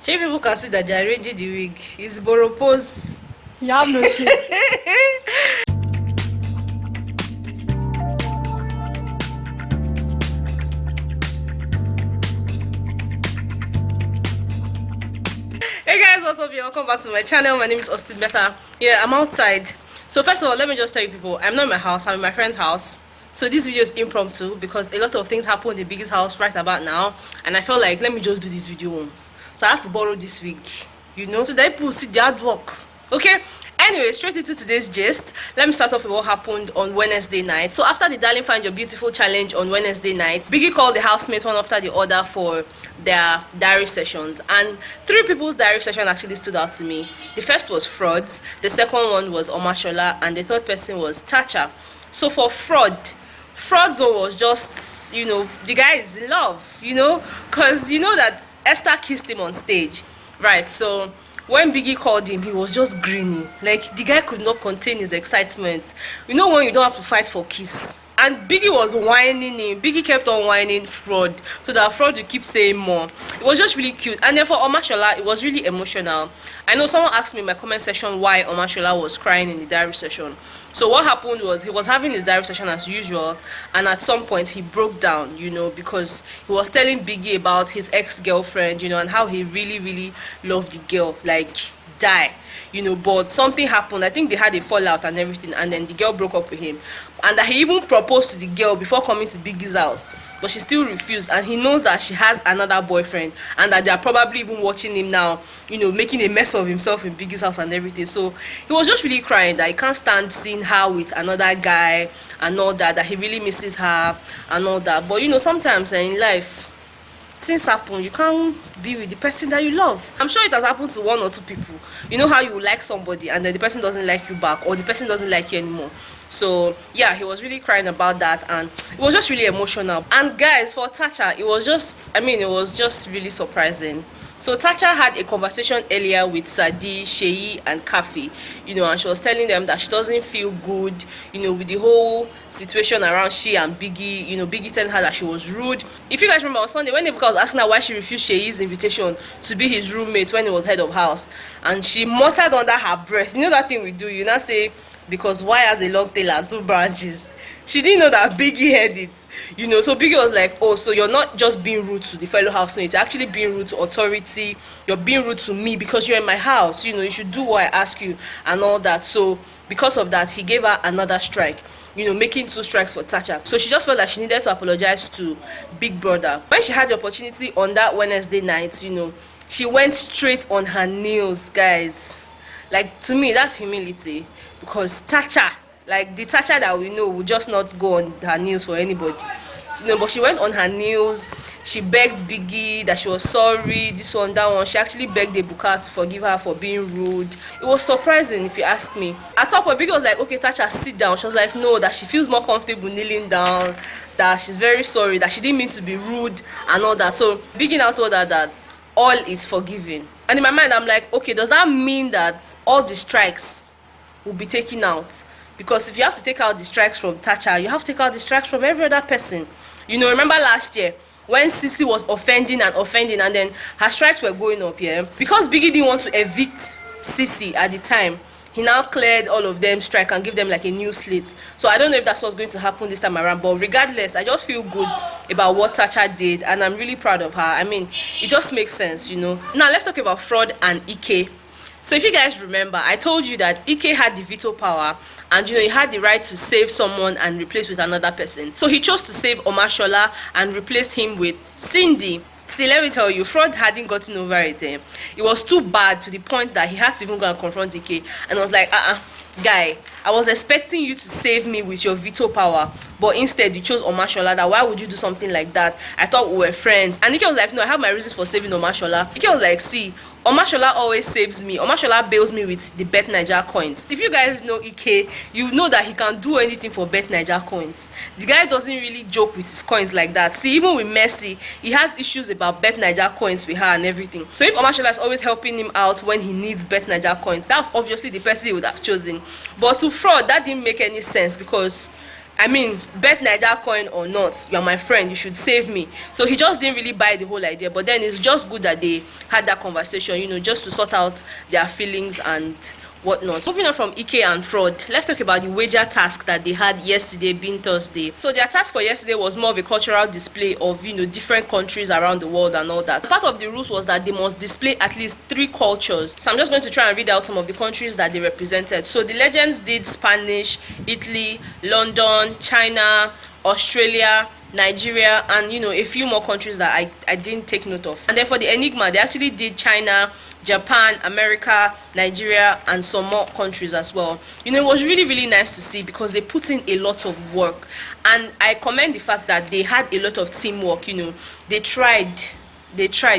Shey people can see that they are arranging the wig. It's Boropose. You have no shame. Hey guys, what's up? Welcome back to my channel. My name is Austin Betha. Yeah, I'm outside. So first of all, let me just tell you people, I'm not in my house, I'm in my friend's house. So this video is impromptu because a lot of things happen in the biggest house right about now, and I felt like let me just do this video once. So I had to borrow this wig, you know, so that people see the hard work. Okay, anyway, straight into today's gist. Let me start off with what happened on Wednesday night. So after the Darling Find Your Beautiful challenge on Wednesday night, Biggie called the housemates one after the other for their diary sessions, and 3 people's diary session actually stood out to me. The first was Fraud's, the second one was Omashola, and the third person was Tacha. So for Fraud's one was just, you know, the guy is in love, you know, because you know that Esther kissed him on stage, right? So when Biggie called him, he was just grinning. Like, the guy could not contain his excitement. You know when you don't have to fight for kiss? And Biggie was whining him. Biggie kept on whining Fraud, so that Fraud would keep saying more. It was just really cute. And then for Omashola, it was really emotional. I know someone asked me in my comment section why Omashola was crying in the diary session. So what happened was he was having his diary session as usual, and at some point he broke down, you know, because he was telling Biggie about his ex-girlfriend, you know, and how he really loved the girl, like die, you know, but something happened. I think they had a fallout and everything, and then the girl broke up with him, and that he even proposed to the girl before coming to Biggie's house, but she still refused, and he knows that she has another boyfriend, and that they are probably even watching him now, you know, making a mess of himself in Biggie's house and everything. So he was just really crying that he can't stand seeing her with another guy and all that, that he really misses her and all that. But you know, sometimes in life things happen. You can't be with the person that you love. I'm sure it has happened to 1 or 2 people. You know how you like somebody and then the person doesn't like you back, or the person doesn't like you anymore. So yeah, he was really crying about that, and it was just really emotional. And guys, for Tacha, it was just, I mean, it was just really surprising. So Tacha had a conversation earlier with Sadi, Sheyi, and Kafi, you know, and she was telling them that she doesn't feel good, you know, with the whole situation around she and Biggie. You know, Biggie telling her that she was rude. If you guys remember on Sunday when Ebuka was asking her why she refused Sheyi's invitation to be his roommate when he was head of house, and she muttered under her breath, you know that thing we do, you now say, because why has a long tail and 2 branches? She didn't know that Biggie heard it, you know. So Biggie was like, oh, so you're not just being rude to the fellow housemates, you're actually being rude to authority, you're being rude to me because you're in my house, you know, you should do what I ask you and all that. So because of that, he gave her another strike, you know, making 2 strikes for Tacha. So she just felt like she needed to apologize to Big Brother. When she had the opportunity on that Wednesday night, you know, she went straight on her knees, guys. Like, to me, that's humility, because Tacha, like the Tacha that we know, would just not go on her knees for anybody, you know. But she went on her knees. She begged Biggie that she was sorry, this one, that one. She actually begged Ebuka to forgive her for being rude. It was surprising, if you ask me. At some point, Biggie was like, okay, Tacha, sit down. She was like, no, that she feels more comfortable kneeling down, that she's very sorry, that she didn't mean to be rude and all that. So Biggie now told her that all is forgiven. And in my mind, I'm like, okay, does that mean that all the strikes will be taken out? Because if you have to take out the strikes from Tacha, you have to take out the strikes from every other person. You know, remember last year when Sisi was offending, and then her strikes were going up, yeah? Because Biggie didn't want to evict Sisi at the time, he now cleared all of them strike and give them like a new slate. So I don't know if that's what's going to happen this time around, but regardless, I just feel good about what Tacha did, and I'm really proud of her. I mean, it just makes sense, you know. Now let's talk about Fraud and Ike. So if you guys remember, I told you that Ike had the veto power, and you know, he had the right to save someone and replace with another person. So he chose to save Omashola and replaced him with Cindy. See, let me tell you, Fraud hadn't gotten over it. It was too bad to the point that he had to even go and confront Ike, and was like, guy, I was expecting you to save me with your veto power, but instead you chose Omashola. That why would you do something like that? I thought we were friends. And Ike was like, no, I have my reasons for saving Omashola. Ike was like, see, Omashola always saves me. Omashola bails me with the Bet Naija coins. If you guys know Ike, you know that he can do anything for Bet Naija coins. The guy doesn't really joke with his coins like that. See, even with Mercy, he has issues about Bet Naija coins with her and everything. So if Omashola is always helping him out when he needs Bet Naija coins, that's obviously the person he would have chosen. But to Fraud, that didn't make any sense, because I mean, bet Naija coin or not, you're my friend, you should save me. So he just didn't really buy the whole idea. But then it's just good that they had that conversation, you know, just to sort out their feelings and whatnot. Moving on from Ike and fraud, let's talk about the wager task that they had yesterday, being Thursday. So their task for yesterday was more of a cultural display of, you know, different countries around the world and all that. Part of the rules was that they must display at least 3 cultures. So I'm just going to try and read out some of the countries that they represented. So the legends did Spanish, Italy, London, China, Australia, Nigeria, and you know, a few more countries that I didn't take note of. And then for the Enigma, they actually did China, Japan, America, Nigeria, and some more countries as well. You know, it was really, really nice to see because they put in a lot of work, and I commend the fact that they had a lot of teamwork. You know, they tried,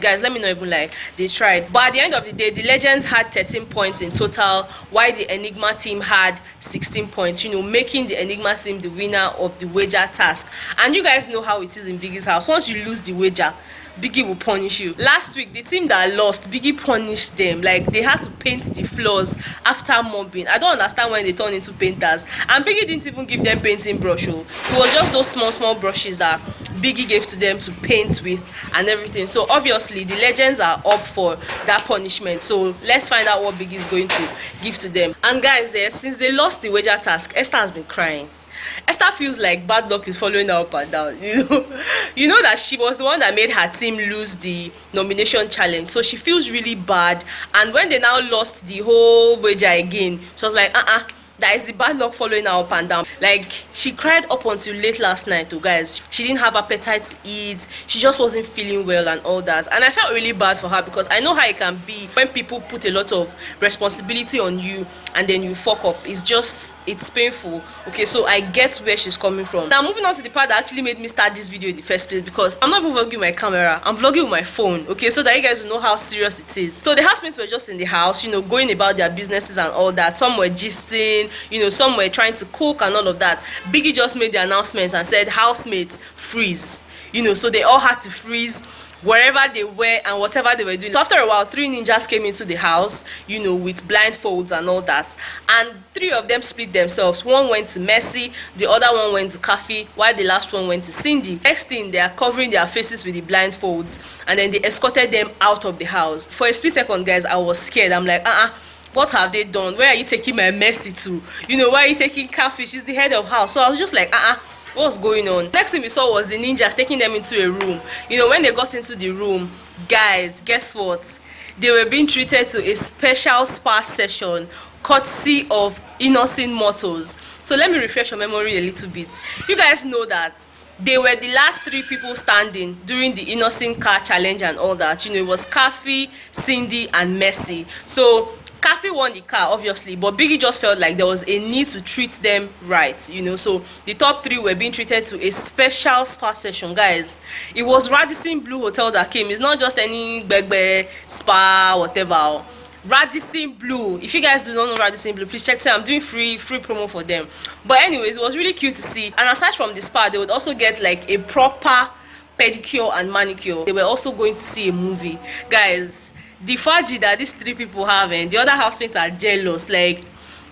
guys, let me not even lie, they tried. But at the end of the day, the legends had 13 points in total, while the Enigma team had 16 points, you know, making the Enigma team the winner of the wager task. And you guys know how it is in Biggie's house. Once you lose the wager, Biggie will punish you. Last week, the team that lost, Biggie punished them. Like, they had to paint the floors after mobbing. I don't understand when they turn into painters. And Biggie didn't even give them painting brush. Oh. It was just those small brushes that Biggie gave to them to paint with and everything. So obviously, the legends are up for that punishment. So let's find out what Biggie is going to give to them. And guys, since they lost the wager task, Esther has been crying. Esther feels like bad luck is following her up and down, you know that she was the one that made her team lose the nomination challenge, so she feels really bad. And when they now lost the whole wager again, she was like, that is the bad luck following her up and down. Like, she cried up until late last night, though, guys. She didn't have appetite to eat. She just wasn't feeling well and all that. And I felt really bad for her because I know how it can be when people put a lot of responsibility on you and then you fuck up. It's painful. Okay, so I get where she's coming from. Now, moving on to the part that actually made me start this video in the first place, because I'm not even vlogging my camera, I'm vlogging with my phone, okay, so that you guys will know how serious it is. So the housemates were just in the house, you know, going about their businesses and all that. Some were gisting, you know, some were trying to cook and all of that. Biggie just made the announcement and said, housemates, freeze. You know, so they all had to freeze wherever they were and whatever they were doing. So after a while, 3 ninjas came into the house, you know, with blindfolds and all that. And 3 of them split themselves. One went to Mercy, the other one went to Kafi, while the last one went to Cindy. Next thing, they are covering their faces with the blindfolds, and then they escorted them out of the house. For a split second, guys, I was scared. I'm like, what have they done? Where are you taking my Mercy to? You know, where are you taking Kafi? She's the head of house. So I was just like, what's going on? Next thing we saw was the ninjas taking them into a room. You know, when they got into the room, guys, guess what? They were being treated to a special spa session courtesy of Innoson Motors. So let me refresh your memory a little bit. You guys know that they were the last 3 people standing during the Innoson car challenge and all that. You know, it was Kafi, Cindy, and Mercy. So Kafi won the car, obviously, but Biggie just felt like there was a need to treat them right, you know. So the top 3 were being treated to a special spa session, guys. It was Radisson Blue Hotel that came. It's not just any begbe spa, whatever. Radisson Blue. If you guys do not know Radisson Blue, please check them. I'm doing free promo for them. But anyways, it was really cute to see. And aside from the spa, they would also get like a proper pedicure and manicure. They were also going to see a movie, guys. The faji that these 3 people have, and the other housemates are jealous. Like,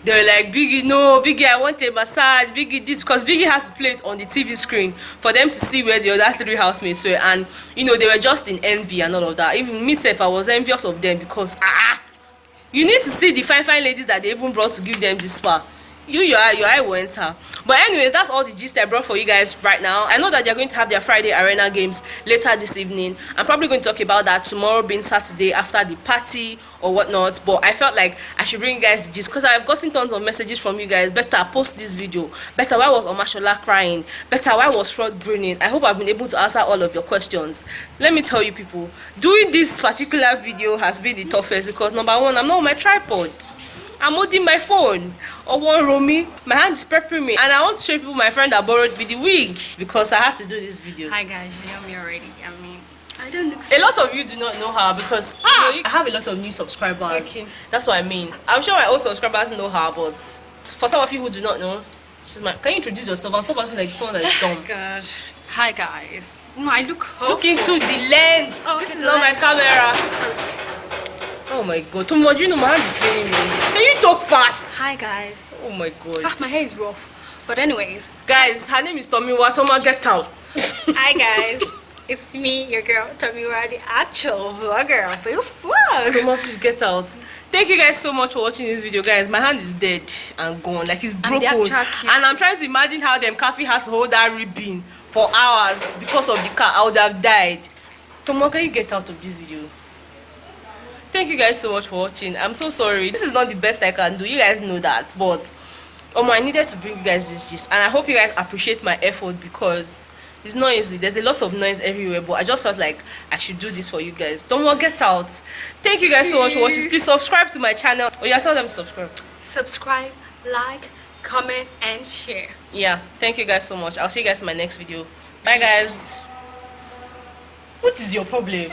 they were like, Biggie, no, Biggie, I want a massage, Biggie this, because Biggie had to play it on the TV screen for them to see where the other 3 housemates were. And you know, they were just in envy and all of that. Even myself, I was envious of them because you need to see the fine ladies that they even brought to give them this spa. Your eye will enter. But anyways, that's all the gist I brought for you guys right now. I know that they're going to have their Friday arena games later this evening. I'm probably going to talk about that tomorrow, being Saturday, after the party or whatnot. But I felt like I should bring you guys the gist because I've gotten tons of messages from you guys. Better post this video. Better, why was Omashola crying? Better, why was fraud grinning? I hope I've been able to answer all of your questions. Let me tell you people, doing this particular video has been the toughest because number 1, I'm not on my tripod. I'm holding my phone or one Romy. My hand is prepping me, and I want to show people my friend that borrowed me the wig because I had to do this video. Hi guys, you know me already. I mean, I don't look so. A lot of you do not know her because you know, I have a lot of new subscribers. Okay. That's what I mean. I'm sure my old subscribers know her, but for some of you who do not know, she's my. Can you introduce yourself? I'm supposed to like someone that's dumb. God. Hi guys. No, I look hopeful. Look into the lens. Oh, this is not my camera. Oh my god, too much, you know my hand is playing me. Can you talk fast? Hi guys. Oh my god. My hair is rough. But anyways, Guys, her name is Tomiwa. Toma, get out. hi guys. It's me, your girl, Tomiwa, the actual vlogger of this vlog. Toma, please get out. Thank you guys so much for watching this video, guys. My hand is dead and gone, like it's broken. And I'm trying to imagine how them coffee had to hold that ribbon for hours because of the car. I would have died. Toma, can you get out of this video? Thank you guys so much for watching. I'm so sorry. This is not the best I can do. You guys know that, but I needed to bring you guys this gist, and I hope you guys appreciate my effort because it's not easy. There's a lot of noise everywhere, but I just felt like I should do this for you guys. Don't get out. Thank you guys so much for watching. Please subscribe to my channel. Oh yeah, tell them to subscribe. Subscribe, like, comment, and share. Yeah, thank you guys so much. I'll see you guys in my next video. Bye guys. What is your problem?